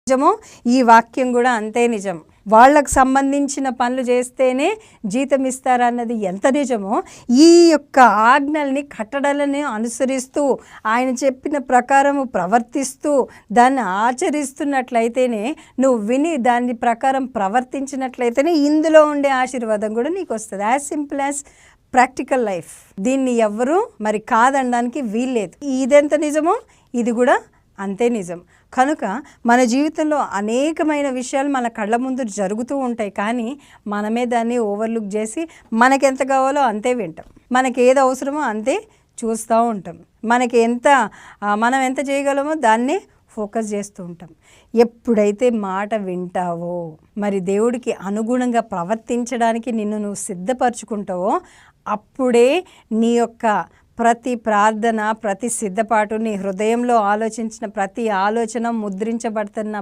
నిజమో ఈ వాక్యం కూడా అంతే నిజం. వాళ్ళకు సంబంధించిన పనులు చేస్తేనే జీతం ఇస్తారన్నది ఎంత నిజమో, ఈ యొక్క ఆజ్ఞల్ని కట్టడలని అనుసరిస్తూ ఆయన చెప్పిన ప్రకారము ప్రవర్తిస్తూ దాన్ని ఆచరిస్తున్నట్లయితేనే, నువ్వు విని దాని ప్రకారం ప్రవర్తించినట్లయితేనే ఇందులో ఉండే ఆశీర్వాదం కూడా నీకు వస్తుంది. As simple as practical life. దీన్ని ఎవ్వరూ మరి కాదనడానికి వీల్లేదు. ఇదెంత నిజమో ఇది కూడా అంతే నిజం. కనుక మన జీవితంలో అనేకమైన విషయాలు మన కళ్ళ ముందు జరుగుతూ ఉంటాయి, కానీ మనమే దాన్ని ఓవర్లుక్ చేసి మనకెంత కావాలో అంతే వింటాం, మనకి ఏది అవసరమో అంతే చూస్తూ ఉంటాం, మనం ఎంత చేయగలమో దాన్ని ఫోకస్ చేస్తూ ఉంటాం. ఎప్పుడైతే మాట వింటావో, మరి దేవుడికి అనుగుణంగా ప్రవర్తించడానికి నిన్ను నువ్వు సిద్ధపరచుకుంటావో, అప్పుడే నీ యొక్క ప్రతి ప్రార్థన, ప్రతి సిద్ధపాటు, నీ హృదయంలో ఆలోచించిన ప్రతి ఆలోచన ముద్రించబడుతున్న